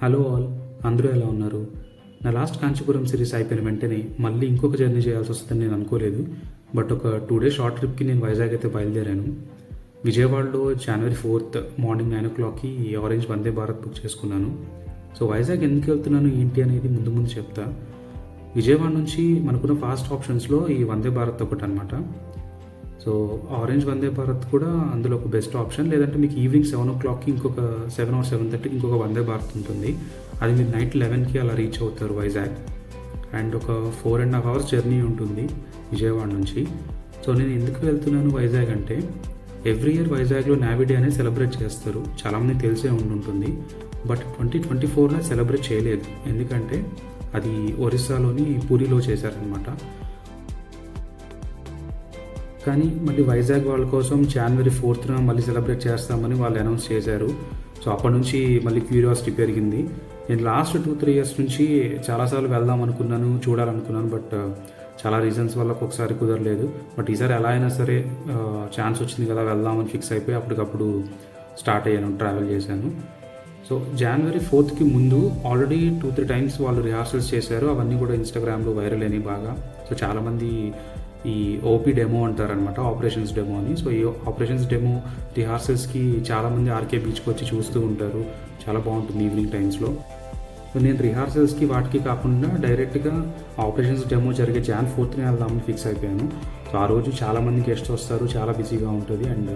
Hello all, అందరూ ఎలా ఉన్నారు? నా లాస్ట్ కాంచీపురం సిరీస్ అయిపోయిన వెంటనే మళ్ళీ ఇంకొక జర్నీ చేయాల్సి వస్తుందని నేను అనుకోలేదు. బట్ ఒక 2 days షార్ట్ ట్రిప్కి నేను వైజాగ్ అయితే బయలుదేరాను. విజయవాడలో January 4th morning 9 o'clockకి orange Vande Bharat book చేసుకున్నాను. సో వైజాగ్ ఎందుకు వెళ్తున్నాను ఏంటి అనేది ముందు ముందు చెప్తా. విజయవాడ నుంచి మనకున్న ఫాస్ట్ ఆప్షన్స్లో ఈ వందే భారత్ ఒకటి అనమాట. సో ఆరెంజ్ వందే భారత్ కూడా అందులో ఒక బెస్ట్ ఆప్షన్. లేదంటే మీకు ఈవినింగ్ 7 o'clockకి ఇంకొక 7 or 7:30కి ఇంకొక వందే భారత్ ఉంటుంది. అది మీరు నైట్ 11కి అలా రీచ్ అవుతారు వైజాగ్. అండ్ ఒక 4.5 hours జర్నీ ఉంటుంది విజయవాడ నుంచి. సో నేను ఎందుకు వెళ్తున్నాను వైజాగ్ అంటే, ఎవ్రీ ఇయర్ వైజాగ్లో నావీ డే అనేది సెలబ్రేట్ చేస్తారు. చాలామందికి తెలిసే ఉంటుంది. బట్ 2024లో సెలబ్రేట్ చేయలేదు. ఎందుకంటే అది ఒరిస్సాలోని పూరిలో చేశారనమాట. కానీ మళ్ళీ వైజాగ్ వాళ్ళ కోసం January 4th మళ్ళీ సెలబ్రేట్ చేస్తామని వాళ్ళు అనౌన్స్ చేశారు. సో అప్పటి నుంచి మళ్ళీ క్యూరియాసిటీ పెరిగింది. నేను లాస్ట్ 2-3 years నుంచి చాలాసార్లు వెళ్దాం అనుకున్నాను, చూడాలనుకున్నాను. బట్ చాలా రీజన్స్ వల్ల ఒకసారి కుదరలేదు. బట్ ఈసారి ఎలా అయినా సరే ఛాన్స్ వచ్చింది కదా, వెళ్దామని ఫిక్స్ అయిపోయి అప్పటికప్పుడు స్టార్ట్ అయ్యాను, ట్రావెల్ చేశాను. సో January 4th ముందు ఆల్రెడీ 2-3 times వాళ్ళు రిహార్సల్స్ చేశారు. అవన్నీ కూడా ఇన్స్టాగ్రామ్లో వైరల్ అయినాయి బాగా. సో చాలామంది ఈ ఓపీ డెమో అంటారనమాట, ఆపరేషన్స్ డెమో అని. సో ఈ ఆపరేషన్స్ డెమో రిహార్సల్స్కి చాలామంది ఆర్కే బీచ్కి వచ్చి చూస్తూ ఉంటారు. చాలా బాగుంటుంది ఈవినింగ్ టైమ్స్లో. సో నేను రిహార్సల్స్కి వాటికి కాకుండా డైరెక్ట్గా ఆపరేషన్స్ డెమో జరిగే January 4th వెళ్దామని ఫిక్స్ అయిపోయాను. సో ఆ రోజు చాలామంది గెస్ట్స్ వస్తారు, చాలా బిజీగా ఉంటుంది అండ్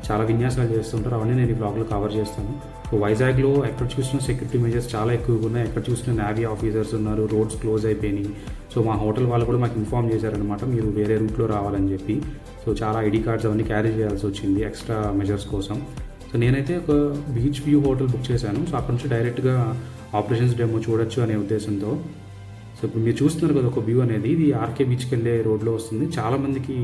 చాలా విన్యాసాలు చేస్తుంటారు. అవన్నీ నేను ఈ బ్లాగ్లో కవర్ చేస్తాను. సో వైజాగ్లో ఎక్కడ చూసినా సెక్యూరిటీ మెజర్స్ చాలా ఎక్కువగా ఉన్నాయి. ఎక్కడ చూసినా నావీ ఆఫీసర్స్ ఉన్నారు, రోడ్స్ క్లోజ్ అయిపోయినాయి. సో మా హోటల్ వాళ్ళు కూడా మాకు ఇన్ఫార్మ్ చేశారనమాట, మీరు వేరే రూట్లో రావాలని చెప్పి. సో చాలా ఐడి కార్డ్స్ అవన్నీ క్యారీ చేయాల్సి వచ్చింది ఎక్స్ట్రా మెజర్స్ కోసం. సో నేనైతే ఒక బీచ్ వ్యూ హోటల్ బుక్ చేశాను. సో అక్కడ నుంచి డైరెక్ట్గా ఆపరేషన్స్ డెమో చూడొచ్చు అనే ఉద్దేశంతో. సో ఇప్పుడు మీరు చూస్తున్నారు కదా ఒక వ్యూ అనేది, ఇది ఆర్కే బీచ్కి వెళ్ళే రోడ్లో వస్తుంది. చాలామందికి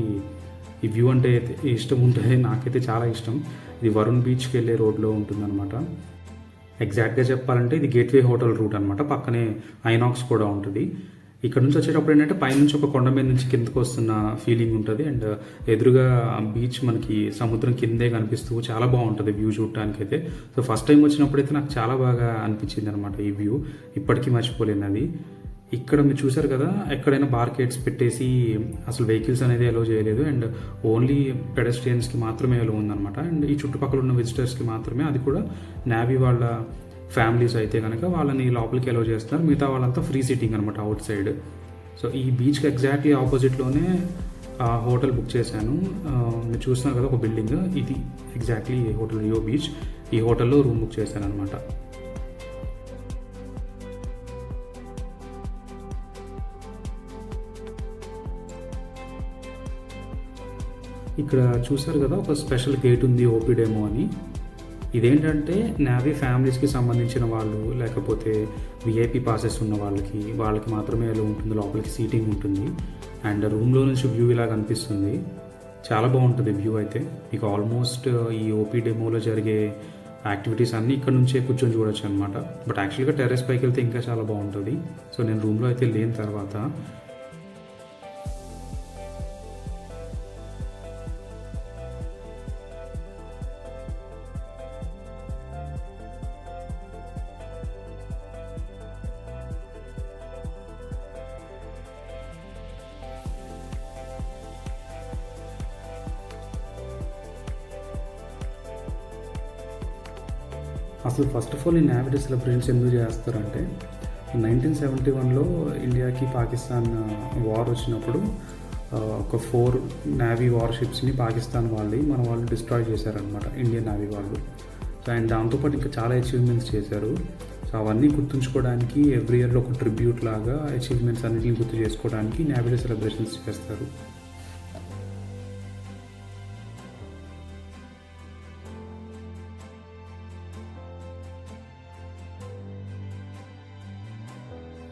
ఈ వ్యూ అంటే ఇష్టం ఉంటుంది, నాకైతే చాలా ఇష్టం. ఇది వరుణ్ బీచ్కి వెళ్ళే రోడ్లో ఉంటుందన్నమాట. ఎగ్జాక్ట్గా చెప్పాలంటే ఇది గేట్వే హోటల్ రూట్ అనమాట. పక్కనే ఐనాక్స్ కూడా ఉంటుంది. ఇక్కడ నుంచి వచ్చేటప్పుడు ఏంటంటే పైనుంచి ఒక కొండ మీద నుంచి కిందకు వస్తున్న ఫీలింగ్ ఉంటుంది. అండ్ ఎదురుగా బీచ్ మనకి సముద్రం కిందే కనిపిస్తూ చాలా బాగుంటుంది వ్యూ చూడటానికి అయితే. సో ఫస్ట్ టైం వచ్చినప్పుడైతే నాకు చాలా బాగా అనిపించింది అనమాట ఈ వ్యూ. ఇప్పటికీ మర్చిపోలేను అది. ఇక్కడ మీరు చూసారు కదా, ఎక్కడైనా బార్కెట్స్ పెట్టేసి అసలు వెహికల్స్ అనేది అలో చేయలేదు. అండ్ ఓన్లీ పెడస్ట్రియన్స్కి మాత్రమే అలో ఉందన్నమాట. అండ్ ఈ చుట్టుపక్కల ఉన్న విజిటర్స్కి మాత్రమే, అది కూడా నావీ వాళ్ళ ఫ్యామిలీస్ అయితే కనుక వాళ్ళని లోపలికి అలో చేస్తున్నారు. మిగతా వాళ్ళంతా ఫ్రీ సిట్టింగ్ అనమాట అవుట్ సైడ్. సో ఈ బీచ్కి ఎగ్జాక్ట్లీ ఆపోజిట్లోనే హోటల్ బుక్ చేశాను. మీరు చూస్తున్నారు కదా ఒక బిల్డింగ్, ఇది ఎగ్జాక్ట్లీ హోటల్ రియో బీచ్. ఈ హోటల్లో రూమ్ బుక్ చేశాను అనమాట. ఇక్కడ చూసారు కదా ఒక స్పెషల్ గేట్ ఉంది, ఓపీ డెమో అని. ఇదేంటంటే నావీ ఫ్యామిలీస్కి సంబంధించిన వాళ్ళు, లేకపోతే విఐపి పాసెస్ ఉన్న వాళ్ళకి మాత్రమే అలా ఉంటుంది. లోపలికి సీటింగ్ ఉంటుంది. అండ్ రూమ్లో నుంచి వ్యూ ఇలా కనిపిస్తుంది. చాలా బాగుంటుంది వ్యూ అయితే. మీకు ఆల్మోస్ట్ ఈ ఓపీ డెమోలో జరిగే యాక్టివిటీస్ అన్నీ ఇక్కడ నుంచే కూర్చొని చూడొచ్చు అనమాట. బట్ యాక్చువల్గా టెర్రస్ పైకి వెళ్తే ఇంకా చాలా బాగుంటుంది. సో నేను రూమ్లో అయితే లేని తర్వాత అసలు ఫస్ట్ ఆఫ్ ఆల్ ఈ నావీ డే సెలబ్రేషన్స్ ఎందుకు చేస్తారంటే, 1971లో ఇండియాకి పాకిస్తాన్ వార్ వచ్చినప్పుడు ఒక 4 నావీ వార్షిప్స్ని పాకిస్తాన్ మన వాళ్ళు డిస్ట్రాయ్ చేశారనమాట, ఇండియన్ నావీ వాళ్ళు. సో అండ్ దాంతోపాటు ఇంకా చాలా అచీవ్మెంట్స్ చేశారు. సో అవన్నీ గుర్తుంచుకోవడానికి ఎవ్రీ ఇయర్లో ఒక ట్రిబ్యూట్ లాగా అచీవ్మెంట్స్ అన్నింటిని గుర్తు చేసుకోవడానికి నావీ డే సెలబ్రేషన్స్ చేస్తారు.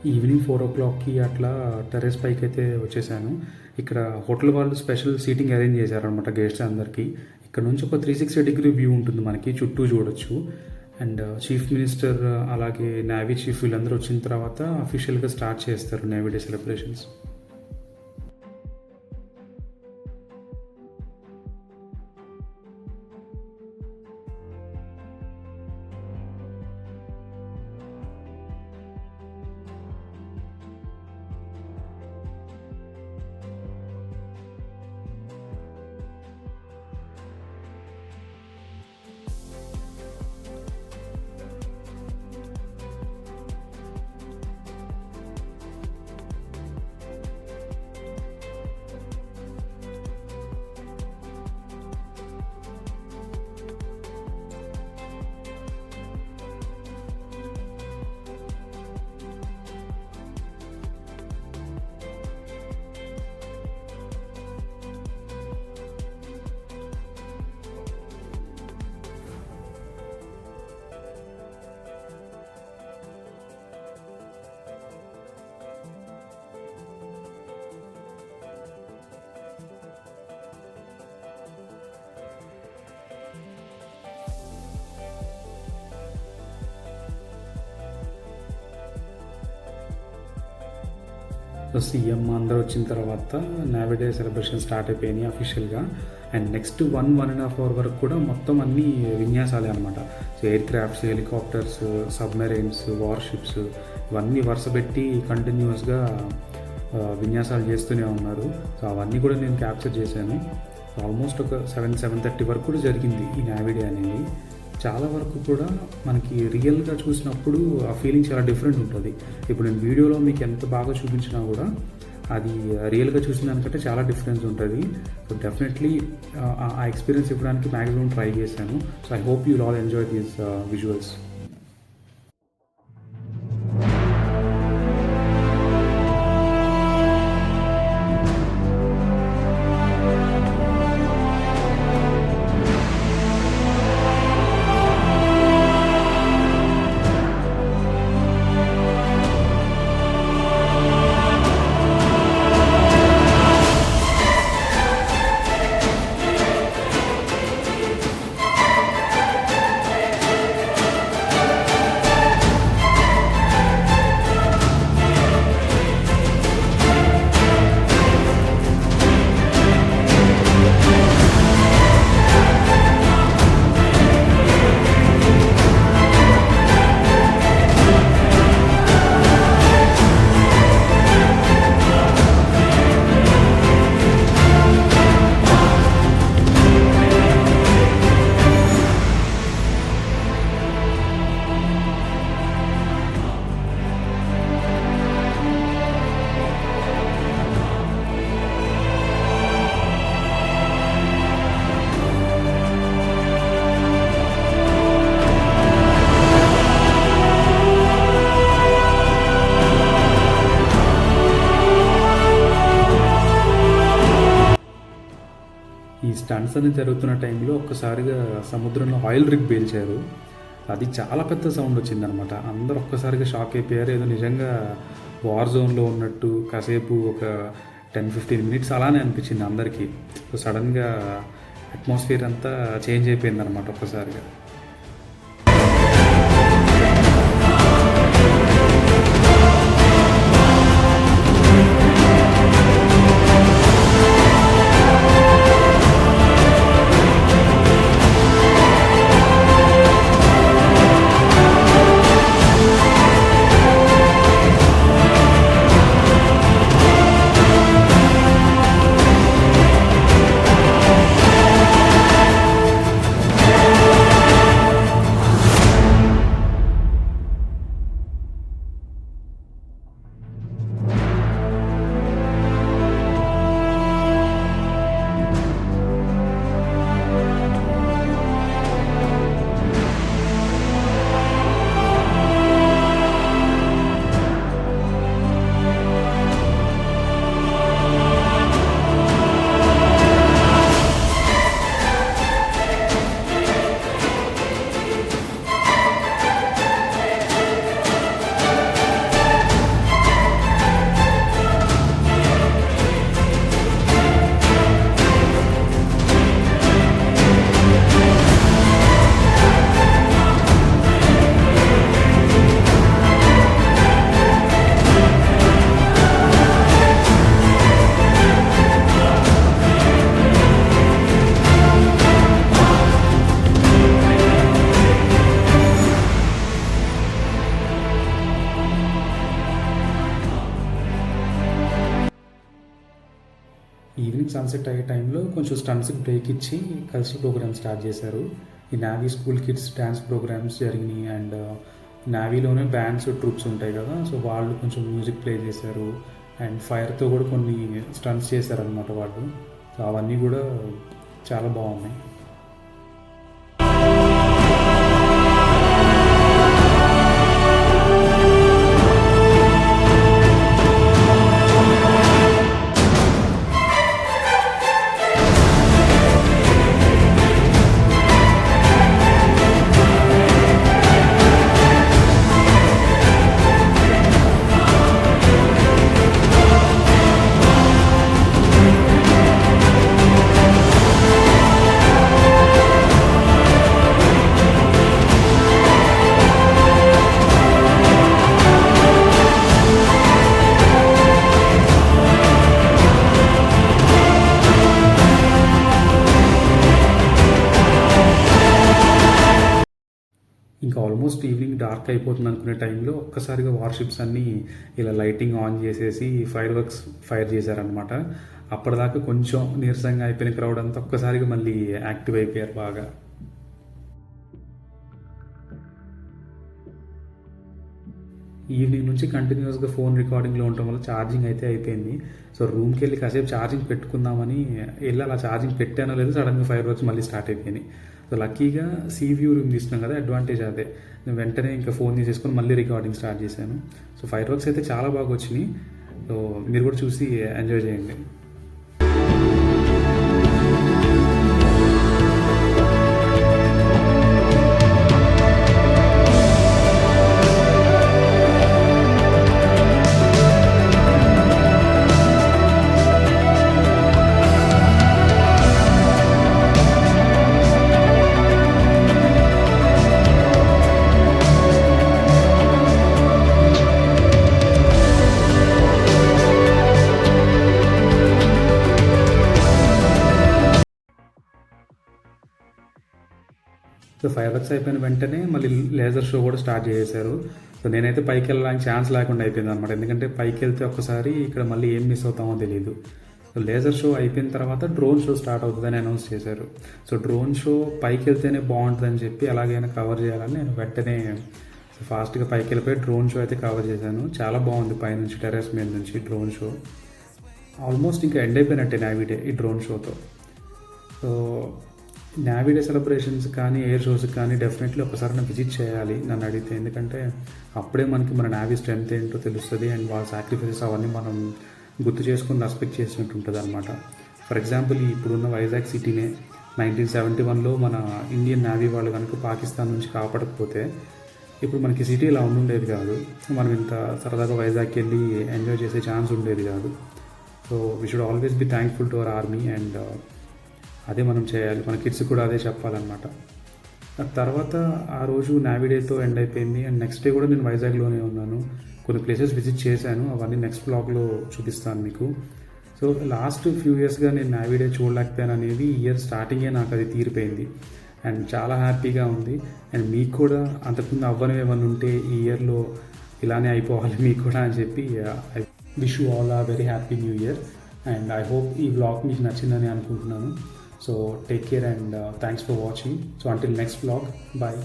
ఈవినింగ్ 4 o'clockకి అట్లా టెర్రస్ పైకి అయితే వచ్చేసాను. ఇక్కడ హోటల్ వాళ్ళు స్పెషల్ సీటింగ్ అరేంజ్ చేశారనమాట గెస్ట్స్ అందరికీ. ఇక్కడ నుంచి ఒక 360-degree వ్యూ ఉంటుంది, మనకి చుట్టూ చూడొచ్చు. అండ్ చీఫ్ మినిస్టర్ అలాగే నావీ చీఫ్ వీళ్ళందరూ వచ్చిన తర్వాత అఫీషియల్గా స్టార్ట్ చేస్తారు navy day celebrations. So CM అందరూ వచ్చిన తర్వాత నావీ డే సెలబ్రేషన్ స్టార్ట్ అయిపోయినాయి అఫీషియల్గా. అండ్ నెక్స్ట్ 1.5 అవర్ వరకు కూడా మొత్తం అన్ని విన్యాసాలే అనమాట. So air crafts, helicopters, submarines, warships ఇవన్నీ వరుస పెట్టి కంటిన్యూస్గా విన్యాసాలు చేస్తూనే ఉన్నారు. సో అవన్నీ కూడా నేను క్యాప్చర్ చేశాను. ఆల్మోస్ట్ ఒక 7-7:30 వరకు కూడా జరిగింది ఈ నావీ డే అనేది. చాలా వరకు కూడా మనకి రియల్గా చూసినప్పుడు ఆ ఫీలింగ్ చాలా డిఫరెంట్ ఉంటుంది. ఇప్పుడు నేను వీడియోలో మీకు ఎంత బాగా చూపించినా కూడా అది రియల్గా చూసిన దానికంటే చాలా డిఫరెన్స్ ఉంటుంది. సో డెఫినెట్లీ ఆ ఎక్స్పీరియన్స్ ఇవ్వడానికి మ్యాక్సిమం ట్రై చేశాను. So I hope you all enjoy these visuals. ఈ స్టంట్స్ అనేది జరుగుతున్న టైంలో ఒక్కసారిగా సముద్రంలో ఆయిల్ రిగ్ పేల్చారు. అది చాలా పెద్ద సౌండ్ వచ్చిందనమాట. అందరూ ఒక్కసారిగా షాక్ అయిపోయారు. ఏదో నిజంగా వార్ జోన్లో ఉన్నట్టు కాసేపు ఒక 10-15 మినిట్స్ అలానే అనిపించింది అందరికీ. సో సడన్గా అట్మాస్ఫియర్ అంతా చేంజ్ అయిపోయింది అనమాట ఒక్కసారిగా. ఈవినింగ్ సన్సెట్ అయ్యే టైంలో కొంచెం స్టంట్స్కి బ్రేక్ ఇచ్చి కల్చరల్ ప్రోగ్రామ్స్ స్టార్ట్ చేశారు. ఈ navy school kids dance programmes జరిగినాయి. అండ్ నావీలోనే బ్యాండ్స్ ట్రూప్స్ ఉంటాయి కదా, సో వాళ్ళు కొంచెం మ్యూజిక్ ప్లే చేశారు. అండ్ ఫైర్తో కూడా కొన్ని స్టంట్స్ చేశారనమాట వాళ్ళు. సో అవన్నీ కూడా చాలా బాగున్నాయి. ఆల్మోస్ట్ ఈవినింగ్ డార్క్ అయిపోతుంది అనుకునే టైంలో ఒక్కసారిగా వార్షిప్స్ అన్నీ ఇలా లైటింగ్ ఆన్ చేసేసి ఫైర్ వర్క్స్ ఫైర్ చేశారనమాట. అప్పటిదాకా కొంచెం నీరసంగా అయిపోయిన క్రౌడ్ అంతా ఒక్కసారిగా మళ్ళీ యాక్టివ్ అయిపోయారు బాగా. ఈవినింగ్ నుంచి కంటిన్యూస్గా ఫోన్ రికార్డింగ్లో ఉండటం వల్ల ఛార్జింగ్ అయితే అయిపోయింది. సో రూమ్కి వెళ్ళి కాసేపు ఛార్జింగ్ పెట్టుకుందామని వెళ్ళి అలా ఛార్జింగ్ పెట్టానో లేదు, సడన్గా ఫైర్ వర్క్స్ మళ్ళీ స్టార్ట్ అయిపోయినాయి. సో లక్కీగా సీ వ్యూ రూమ్ తీసుకున్నాం కదా, అడ్వాంటేజ్ అదే. నేను వెంటనే ఇంకా ఫోన్ తీసేసుకొని మళ్ళీ రికార్డింగ్ స్టార్ట్ చేశాను. సో ఫైర్ వర్క్స్ అయితే చాలా బాగా వచ్చినాయి. సో మీరు కూడా చూసి ఎంజాయ్ చేయండి. సో ఫైర్ వర్క్స్ అయిపోయిన వెంటనే మళ్ళీ లేజర్ షో కూడా స్టార్ట్ చేసేశారు. సో నేనైతే పైకి వెళ్ళడానికి ఛాన్స్ లేకుండా అయిపోయింది అనమాట. ఎందుకంటే పైకి వెళ్తే ఒక్కసారి ఇక్కడ మళ్ళీ ఏం మిస్ అవుతామో తెలియదు. సో లేజర్ షో అయిపోయిన తర్వాత డ్రోన్ షో స్టార్ట్ అవుతుందని అనౌన్స్ చేశారు. సో డ్రోన్ షో పైకి వెళ్తేనే బాగుంటుందని చెప్పి ఎలాగైనా కవర్ చేయాలని నేను వెంటనే ఫాస్ట్గా పైకి వెళ్ళిపోయి డ్రోన్ షో అయితే కవర్ చేశాను. చాలా బాగుంది పైనుంచి టెర్రస్ మీద నుంచి డ్రోన్ షో. ఆల్మోస్ట్ ఇంకా ఎండ్ అయిపోయినట్టే నావీ డే ఈ డ్రోన్ షోతో. సో నావీ డే సెలబ్రేషన్స్ కానీ ఎయిర్ షోస్కి కానీ డెఫినెట్లీ ఒకసారి నేను విజిట్ చేయాలి నన్ను అడిగితే. ఎందుకంటే అప్పుడే మనకి మన నావీ స్ట్రెంత్ ఏంటో తెలుస్తుంది అండ్ వాళ్ళ సాక్రిఫైసెస్ అవన్నీ మనం గుర్తు చేసుకుని రెస్పెక్ట్ చేసినట్టు ఉంటుంది అనమాట. ఫర్ ఎగ్జాంపుల్ ఇప్పుడున్న వైజాగ్ సిటీనే 1971లో మన ఇండియన్ నావీ వాళ్ళు కనుక పాకిస్తాన్ నుంచి కాపాడకపోతే ఇప్పుడు మనకి సిటీ ఇలా ఉండేది కాదు. మనం ఇంత సరదాగా వైజాగ్కి వెళ్ళి ఎంజాయ్ చేసే ఛాన్స్ ఉండేది కాదు. So we should always be thankful to our army and అదే మనం చేయాలి. మన కిడ్స్ కూడా అదే చెప్పాలన్నమాట. తర్వాత ఆ రోజు నావీ డేతో ఎండ్ అయిపోయింది అండ్ నెక్స్ట్ డే కూడా నేను వైజాగ్లోనే ఉన్నాను. కొన్ని ప్లేసెస్ విజిట్ చేశాను, అవన్నీ నెక్స్ట్ బ్లాగ్లో చూపిస్తాను మీకు. సో లాస్ట్ ఫ్యూ ఇయర్స్గా నేను నావీ డే చూడలేకపోయాను అనేది ఈ ఇయర్ స్టార్టింగే నాకు అది తీరిపోయింది అండ్ చాలా హ్యాపీగా ఉంది. అండ్ మీకు కూడా అంతకుముందు అవ్వనివి ఏమైనా ఉంటే ఈ ఇయర్లో ఇలానే అయిపోవాలి మీకు కూడా అని చెప్పి ఐ విష్ యూ ఆల్ ఆ very happy new year. And I hope ఈ వ్లాగ్ మీకు నచ్చిందని అనుకుంటున్నాను. So take care and thanks for watching. So until next vlog, bye.